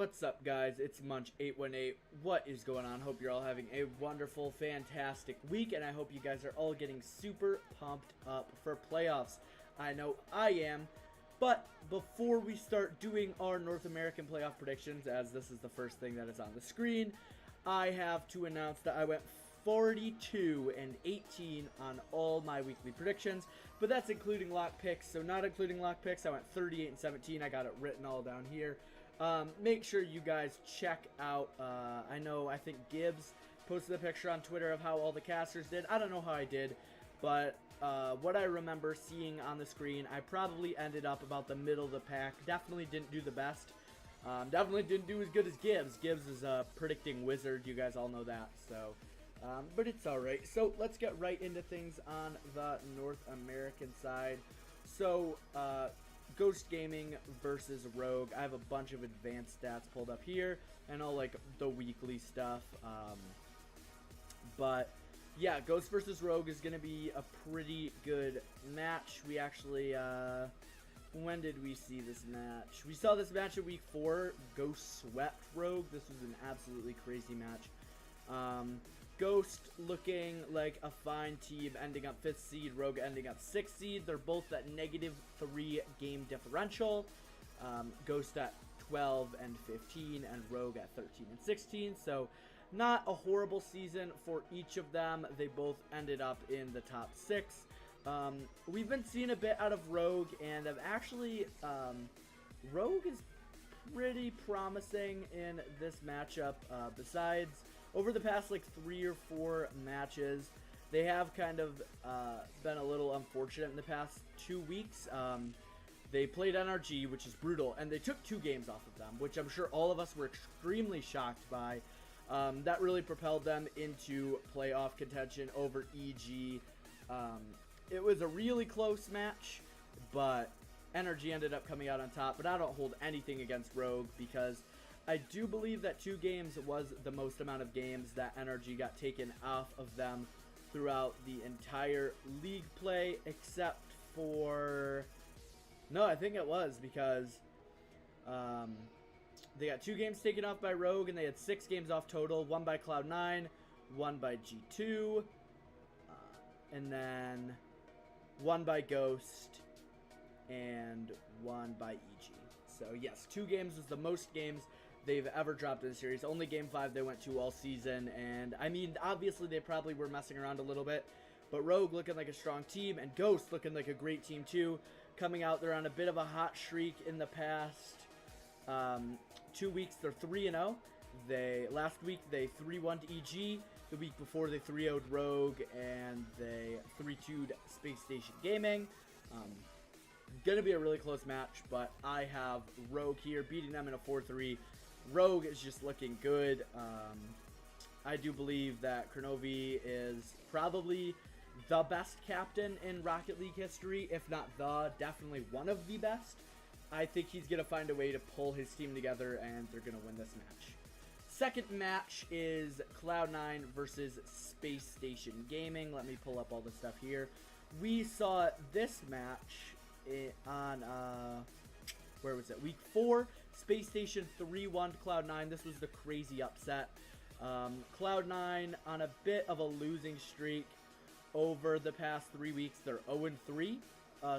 What's up, guys? It's Munch818. What is going on? Hope you're all having a wonderful, fantastic week, and I hope you guys are all getting super pumped up for playoffs. I know I am, but before we start doing our North American playoff predictions, as this is the first thing that is on the screen, I have to announce that I went 42-18 on all my weekly predictions, but that's including lock picks. So not including lock picks, I went 38-17. I got it written all down here. Make sure you guys check out, I think Gibbs posted a picture on Twitter of how all the casters did. I don't know how I did, but what I remember seeing on the screen, I probably ended up about the middle of the pack. Definitely didn't do the best. Definitely didn't do as good as Gibbs. Gibbs is a predicting wizard. You guys all know that, so... but it's alright. So let's get right into things on the North American side. So, Ghost Gaming versus Rogue. I have a bunch of advanced stats pulled up here and all like the weekly stuff. But yeah, Ghost versus Rogue is going to be a pretty good match. We actually, when did we see this match? We saw this match in week 4. Ghost swept Rogue. This was an absolutely crazy match. Ghost looking like a fine team, ending up 5th seed, Rogue ending up 6th seed. They're both at -3 game differential. Ghost at 12-15 and Rogue at 13-16. So not a horrible season for each of them. They both ended up in the top 6. We've been seeing a bit out of Rogue, and I've actually, Rogue is pretty promising in this matchup. Besides, over the past like 3 or 4 matches, they have kind of been a little unfortunate in the past 2 weeks. They played NRG, which is brutal, and they took 2 games off of them, which I'm sure all of us were extremely shocked by. That really propelled them into playoff contention over EG. It was a really close match, but NRG ended up coming out on top. But I don't hold anything against Rogue, because I do believe that 2 games was the most amount of games that NRG got taken off of them throughout the entire league play, except for... No, I think it was, because they got 2 games taken off by Rogue, and they had 6 games off total. 1 by Cloud9, 1 by G2, and then 1 by Ghost, and 1 by EG. So yes, 2 games was the most games they've ever dropped in the series. Only game 5 they went to all season, and I mean, obviously they probably were messing around a little bit, but Rogue looking like a strong team, and Ghost looking like a great team too. Coming out, they're on a bit of a hot streak in the past 2 weeks. They're 3-0. Last week they 3-1 to EG. The week before they 3-0'd Rogue, and they 3-2'd Space Station Gaming. Gonna be a really close match, but I have Rogue here beating them in a 4-3. Rogue is just looking good. I do believe that Kronovi is probably the best captain in Rocket League history, if not definitely one of the best. I think he's going to find a way to pull his team together, and they're going to win this match. Second match is Cloud9 versus Space Station Gaming. Let me pull up all the stuff here. We saw this match on, where was it? Week 4, Space Station 3-1 to Cloud9. This was the crazy upset. Cloud9 on a bit of a losing streak over the past 3 weeks. They're 0-3.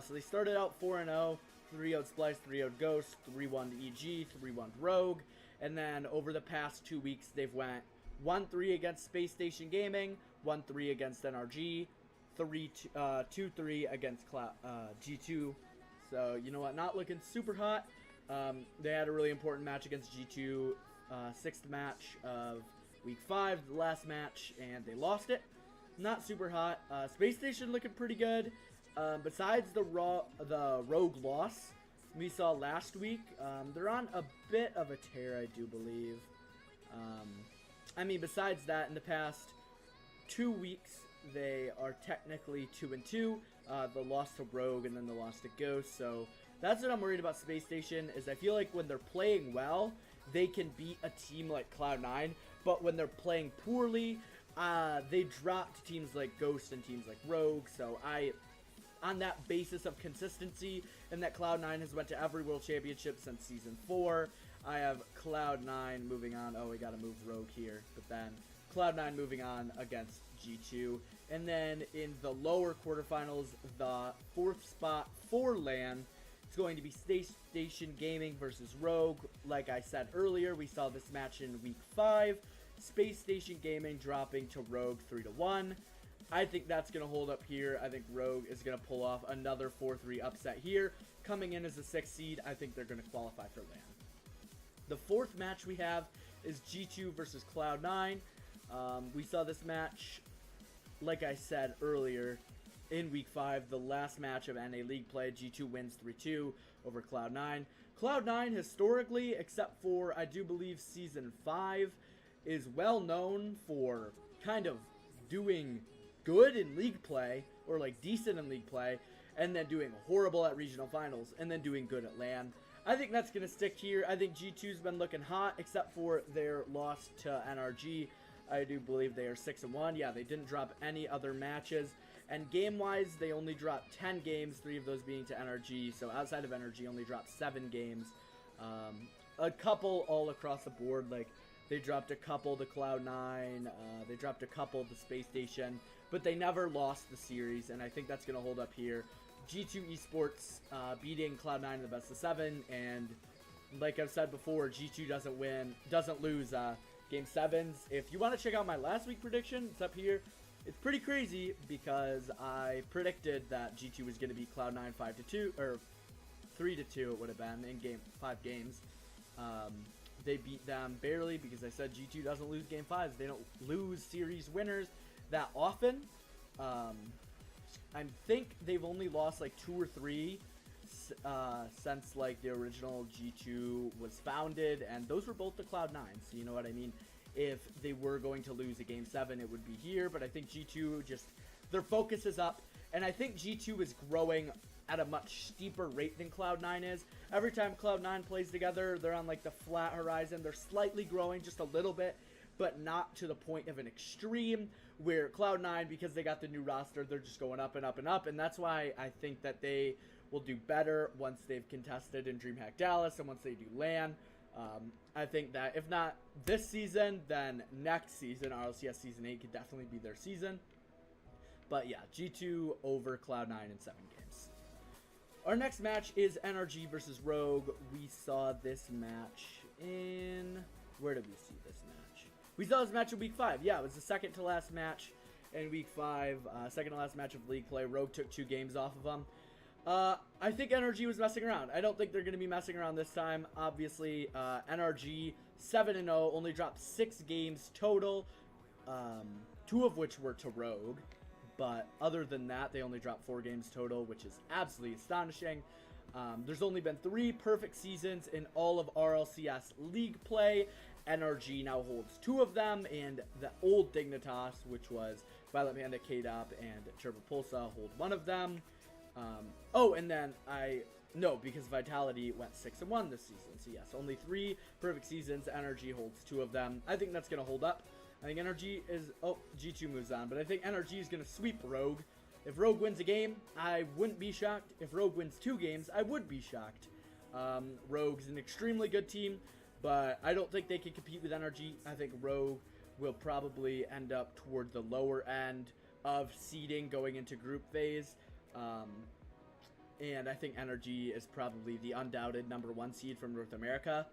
So they started out 4-0, 3-0 Splice, 3-0 Ghost, 3-1 to EG, 3-1 Rogue, and then over the past 2 weeks they've went 1-3 against Space Station Gaming, 1-3 against NRG, 2-3 against G2. So, you know what, not looking super hot. They had a really important match against G2, 6th match of week 5, the last match, and they lost it. Not super hot. Space Station looking pretty good. Besides the Rogue loss we saw last week, they're on a bit of a tear, I do believe. I mean, besides that, in the past 2 weeks, they are technically 2-2. The loss to Rogue and then the loss to Ghost. So that's what I'm worried about Space Station, is I feel like when they're playing well, they can beat a team like Cloud9, but when they're playing poorly, they drop to teams like Ghost and teams like Rogue. So on that basis of consistency, and that Cloud9 has went to every World Championship since Season 4, I have Cloud9 moving on. Oh, we got to move Rogue here. But then Cloud9 moving on against G2. And then in the lower quarterfinals, the 4th spot for LAN is going to be Space Station Gaming versus Rogue. Like I said earlier, we saw this match in Week 5. Space Station Gaming dropping to Rogue 3-1. I think that's going to hold up here. I think Rogue is going to pull off another 4-3 upset here. Coming in as a 6th seed, I think they're going to qualify for LAN. The 4th match we have is G2 versus Cloud9. We saw this match, like I said earlier, in Week 5, the last match of NA League play. G2 wins 3-2 over Cloud9. Cloud9, historically, except for, I do believe, Season 5, is well known for kind of doing good in league play, or like decent in league play, and then doing horrible at regional finals, and then doing good at LAN. I think that's going to stick here. I think G2's been looking hot, except for their loss to NRG. I do believe they are 6-1. Yeah, they didn't drop any other matches. And game-wise, they only dropped 10 games, 3 of those being to NRG. So outside of NRG, only dropped 7 games. A couple all across the board. Like, they dropped a couple to Cloud9. They dropped a couple to Space Station. But they never lost the series, and I think that's going to hold up here. G2 Esports beating Cloud9 in the best of 7, and like I've said before, G2 doesn't lose Game 7s. If you want to check out my last week prediction, it's up here. It's pretty crazy because I predicted that G2 was going to beat Cloud9 5-2, or 3-2 it would have been in 5 games. They beat them barely because I said G2 doesn't lose Game 5s. They don't lose series winners that often. I think they've only lost like 2 or 3 since like the original G2 was founded, and those were both the Cloud9, so you know what I mean. If they were going to lose a Game 7, it would be here, but I think G2 just, their focus is up, and I think G2 is growing at a much steeper rate than Cloud9 is. Every time Cloud9 plays together, they're on like the flat horizon. They're slightly growing just a little bit, but not to the point of an extreme where Cloud9, because they got the new roster, they're just going up and up and up, and that's why I think that they will do better once they've contested in DreamHack Dallas and once they do LAN. I think that if not this season, then next season, RLCS Season 8 could definitely be their season. But yeah, G2 over Cloud9 in 7 games. Our next match is NRG versus Rogue. We saw this match in... Where did we see this match? We saw this match in Week 5. Yeah, it was the second to last match in Week 5. Second to last match of league play. Rogue took 2 games off of them. I think NRG was messing around. I don't think they're going to be messing around this time. Obviously, NRG 7-0, only dropped 6 games total, 2 of which were to Rogue. But other than that, they only dropped 4 games total, which is absolutely astonishing. There's only been 3 perfect seasons in all of RLCS league play. NRG now holds 2 of them, and the old Dignitas, which was Violet Panda, K-Dop, and Turbo Pulsa, hold 1 of them. And then because Vitality went 6-1 this season. So yes, only 3 perfect seasons. NRG holds 2 of them. I think that's going to hold up. I think NRG is... Oh, G2 moves on. But I think NRG is going to sweep Rogue. If Rogue wins a game, I wouldn't be shocked. If Rogue wins 2 games, I would be shocked. Rogue's an extremely good team, but I don't think they can compete with NRG. I think Rogue will probably end up toward the lower end of seeding going into group phase. And I think NRG is probably the undoubted #1 seed from North America.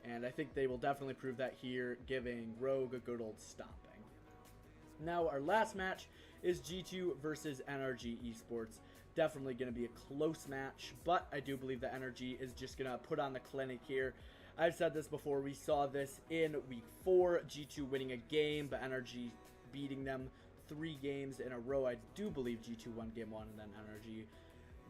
And I think they will definitely prove that here, giving Rogue a good old stomping. Now, our last match is G2 versus NRG Esports. Definitely going to be a close match, but I do believe that NRG is just going to put on the clinic here. I've said this before. We saw this in Week 4, G2 winning a game, but NRG beating them 3 games in a row. I do believe G2 won Game 1, and then NRG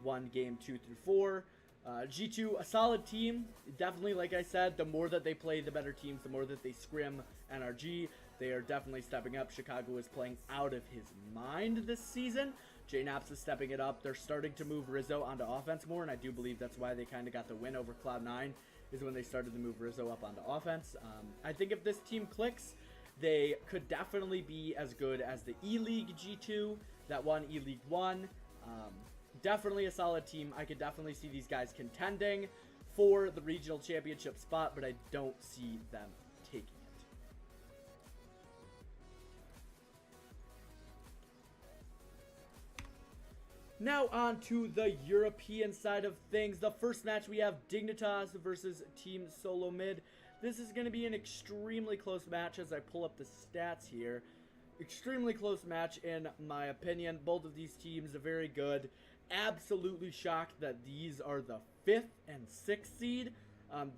won Game 2 through 4. G2, a solid team. Definitely, like I said, the more that they play the better teams, the more that they scrim NRG. They are definitely stepping up. Chicago is playing out of his mind this season. JNaps is stepping it up. They're starting to move Rizzo onto offense more, and I do believe that's why they kind of got the win over Cloud9, is when they started to move Rizzo up onto offense. I think if this team clicks, they could definitely be as good as the E-League G2 that won E-League 1. Definitely a solid team. I could definitely see these guys contending for the regional championship spot, but I don't see them taking it. Now on to the European side of things. The first match we have Dignitas versus Team Solo Mid. This is going to be an extremely close match as I pull up the stats here. Extremely close match in my opinion. Both of these teams are very good. Absolutely shocked that these are the 5th and 6th seed.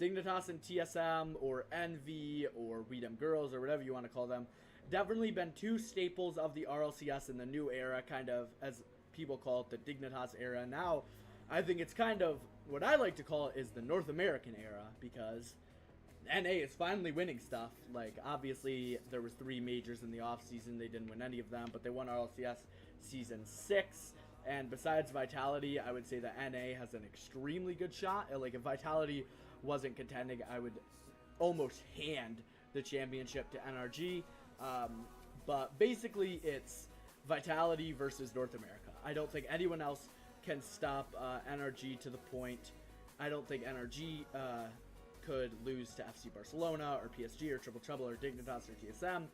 Dignitas and TSM or NV or We Dem Girls or whatever you want to call them. Definitely been two staples of the RLCS in the new era, kind of as people call it, the Dignitas era. Now, I think it's kind of what I like to call it is the North American era, because NA is finally winning stuff. Like, obviously, there was 3 majors in the offseason. They didn't win any of them, but they won RLCS Season 6. And besides Vitality, I would say that NA has an extremely good shot. Like, if Vitality wasn't contending, I would almost hand the championship to NRG. But basically, it's Vitality versus North America. I don't think anyone else can stop NRG to the point. I don't think NRG could lose to FC Barcelona or PSG or Triple Trouble or Dignitas or TSM.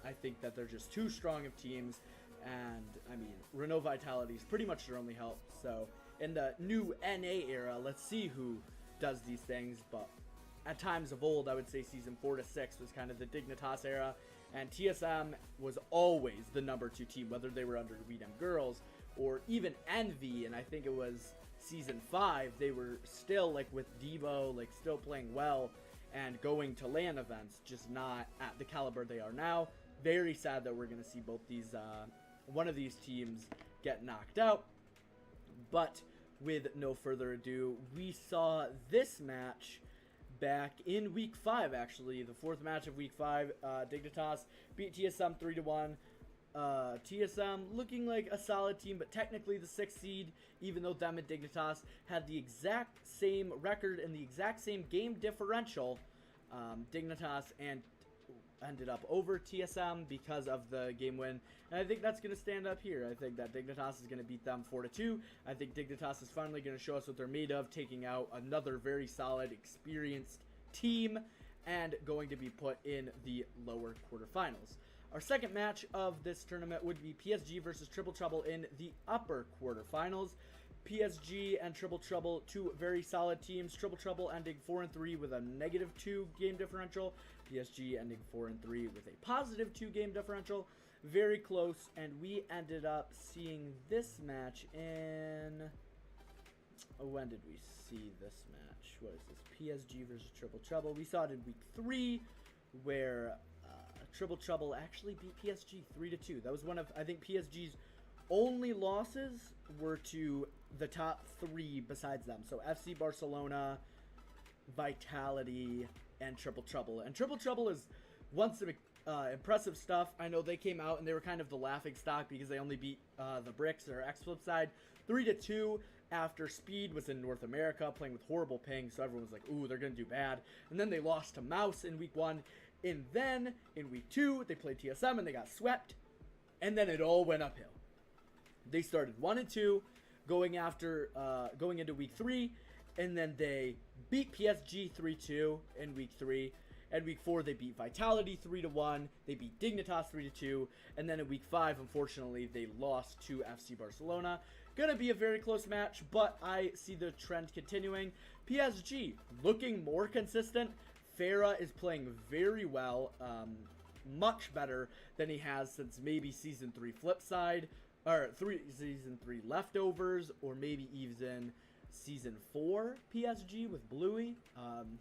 I think that they're just too strong of teams. And, I mean, Renault Vitality is pretty much their only help. So, in the new NA era, let's see who does these things. But at times of old, I would say Season 4 to 6 was kind of the Dignitas era. And TSM was always the number 2 team, whether they were under We Dem Girls or even Envy. And I think it was Season 5, they were still, like, with Devo, like, still playing well and going to LAN events, just not at the caliber they are now. Very sad that we're going to see both these, one of these teams get knocked out. But with no further ado, we saw this match back in Week 5, actually. The 4th match of Week 5, Dignitas beat TSM 3-1. TSM looking like a solid team, but technically the 6th seed, even though them and Dignitas had the exact same record and the exact same game differential. Dignitas and ended up over TSM because of the game win, and I think that's going to stand up here. I think that Dignitas is going to beat them 4-2. I think Dignitas is finally going to show us what they're made of, taking out another very solid, experienced team, and going to be put in the lower quarterfinals. Our second match of this tournament would be PSG versus Triple Trouble in the upper quarterfinals. PSG and Triple Trouble, two very solid teams. Triple Trouble ending 4-3 with a -2 game differential. PSG ending 4-3 with a +2 game differential. Very close, and we ended up seeing this match in... Oh, when did we see this match? What is this? PSG versus Triple Trouble. We saw it in Week 3, where Triple Trouble actually beat PSG 3-2. That was one of, I think, PSG's only losses were to the top 3 besides them. So FC Barcelona, Vitality, and Triple Trouble. And Triple Trouble is once some impressive stuff. I know they came out and they were kind of the laughing stock because they only beat the Bricks or X-Flip side 3-2 after Speed was in North America playing with horrible ping. So everyone was like, ooh, they're going to do bad. And then they lost to Mouse in Week 1. And then in Week 2, they played TSM and they got swept. And then it all went uphill. They started 1-2 going into Week 3, and then they beat PSG 3-2 in Week 3. And Week 4, they beat Vitality 3-1. They beat Dignitas 3-2. And then in Week 5, unfortunately, they lost to FC Barcelona. Gonna be a very close match, but I see the trend continuing. PSG looking more consistent. Farah is playing very well, much better than he has since maybe Season 3 Flipside, or Season 3 Leftovers, or maybe even Season 4 PSG with Bluey.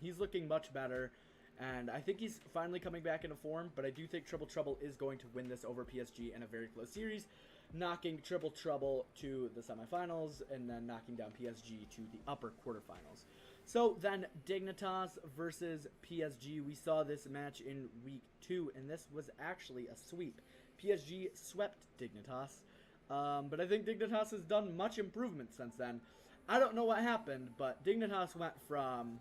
He's looking much better, and I think he's finally coming back into form, but I do think Triple Trouble is going to win this over PSG in a very close series, knocking Triple Trouble to the semifinals, and then knocking down PSG to the upper quarterfinals. So then Dignitas versus PSG. We saw this match in Week 2, and this was actually a sweep. PSG swept Dignitas, but I think Dignitas has done much improvement since then. I don't know what happened, but Dignitas went from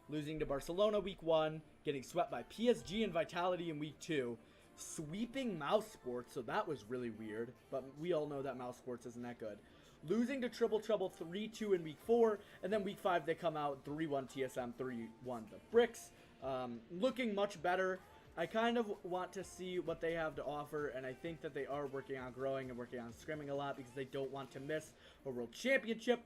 losing to Barcelona Week 1, getting swept by PSG and Vitality in Week 2, sweeping Mouse Sports, so that was really weird, but we all know that Mouse Sports isn't that good. losing to Triple Trouble 3-2 in week 4, and then week 5 they come out 3-1 TSM, 3-1 the Bricks. Looking much better. I kind of want to see what they have to offer, and I think that they are working on growing and working on scrimming a lot because they don't want to miss a World Championship.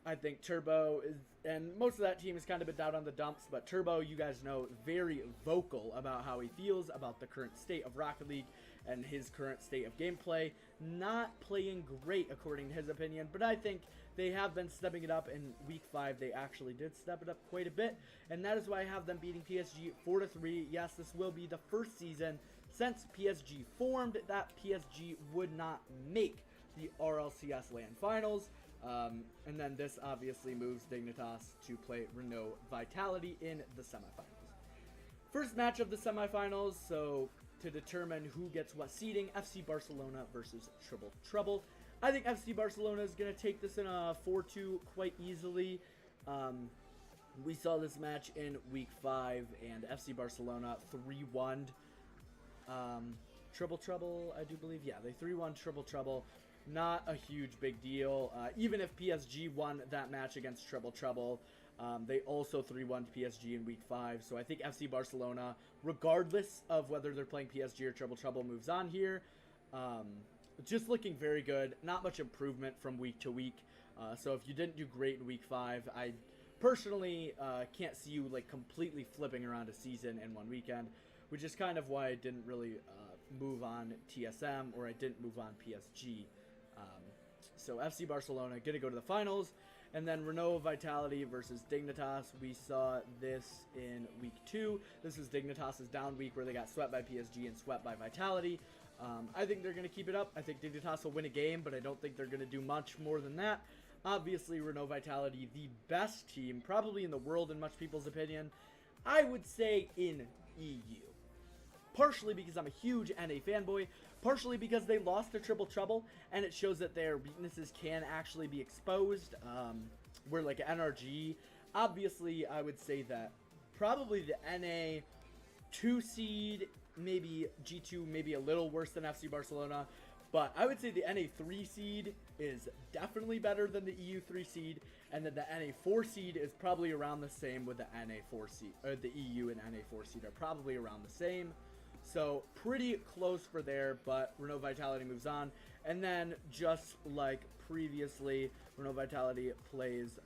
I think Turbo is, and most of that team has kind of been down on the dumps, but Turbo, you guys know, very vocal about how he feels about the current state of Rocket League and his current state of gameplay. Not playing great, according to his opinion, but I think they have been stepping it up. In week 5, they actually did step it up quite a bit, and that is why I have them beating PSG 4-3. Yes, this will be the first season since PSG formed that PSG would not make the RLCS LAN Finals. And then this obviously moves Dignitas to play Renault Vitality in the semifinals. First match of the semifinals, so to determine who gets what seeding, FC Barcelona versus Triple Trouble. I think FC Barcelona is going to take this in a 4-2 quite easily. We saw this match in week 5, and FC Barcelona 3-1 Triple Trouble, I do believe. Yeah, they 3-1 Triple Trouble. Not a huge big deal. Even if PSG won that match against Triple Trouble, they also 3-1 PSG in week 5. So I think FC Barcelona, regardless of whether they're playing PSG or Triple Trouble, moves on here. Just looking very good. Not much improvement from week to week. So if you didn't do great in week 5, I personally can't see you like completely flipping around a season in one weekend, which is kind of why I didn't really move on TSM, or I didn't move on PSG. So FC Barcelona going to go to the finals. And then Renault Vitality versus Dignitas. We saw this in week 2. This is Dignitas' down week where they got swept by PSG and swept by Vitality. I think they're going to keep it up. I think Dignitas will win a game, but I don't think they're going to do much more than that. Obviously, Renault Vitality, the best team, probably in the world in much people's opinion. I would say in EU. Partially because I'm a huge NA fanboy, partially because they lost to Triple Trouble, and it shows that their weaknesses can actually be exposed. Where like NRG, obviously I would say that probably the NA 2 seed, maybe G2, maybe a little worse than FC Barcelona, but I would say the NA 3 seed is definitely better than the EU 3 seed, and then the NA 4 seed is probably around the same with the NA 4 seed, or the EU and NA 4 seed are probably around the same. So pretty close for there, but Renault Vitality moves on. And then just like previously, Renault Vitality plays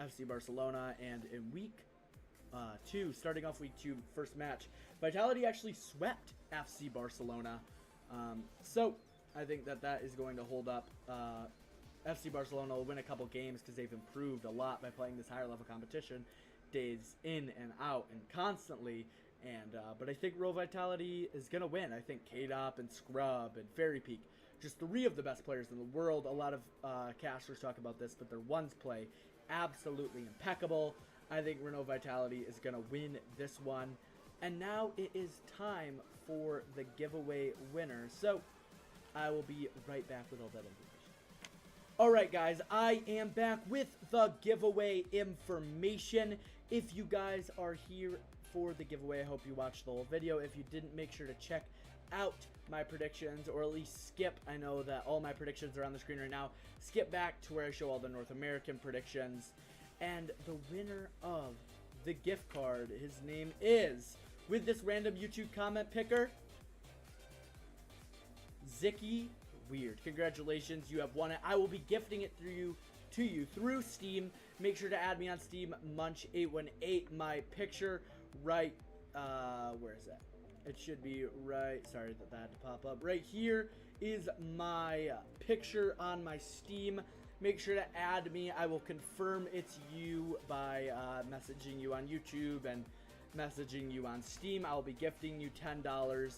FC Barcelona, and in week 2, starting off week 2, first match, Vitality actually swept FC Barcelona. So I think that that is going to hold up. FC Barcelona will win a couple games because they've improved a lot by playing this higher level competition days in and out and constantly. And but I think Renault Vitality is going to win. I think K-Dop and Scrub and Fairy Peak, just 3 of the best players in the world. A lot of casters talk about this, but their ones play absolutely impeccable. I think Renault Vitality is going to win this one. And now it is time for the giveaway winner. So I will be right back with all that information. Alright guys, I am back with the giveaway information. If you guys are here for the giveaway, I hope you watched the whole video. If you didn't, make sure to check out my predictions, or at least skip. I know that all my predictions are on the screen right now. Skip back to where I show all the North American predictions. And the winner of the gift card, his name is, with this random YouTube comment picker, Zicky Weird. Congratulations, you have won it. I will be gifting it to you through Steam. Make sure to add me on Steam, Munch818. My picture right, where is that? It should be right, sorry that had to pop up. Right here is my picture on my Steam. Make sure to add me. I will confirm it's you by messaging you on YouTube and messaging you on Steam. I'll be gifting you $10.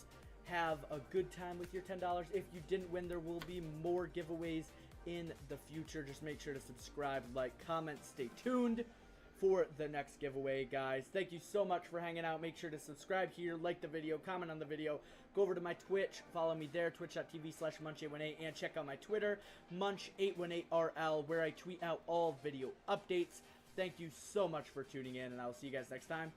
Have a good time with your $10. If you didn't win, there will be more giveaways in the future. Just make sure to subscribe, like, comment, stay tuned for the next giveaway, guys. Thank you so much for hanging out. Make sure to subscribe here, like the video, comment on the video, go over to my Twitch, follow me there, twitch.tv/Munch818, and check out my Twitter, Munch818RL, where I tweet out all video updates. Thank you so much for tuning in, and I will see you guys next time.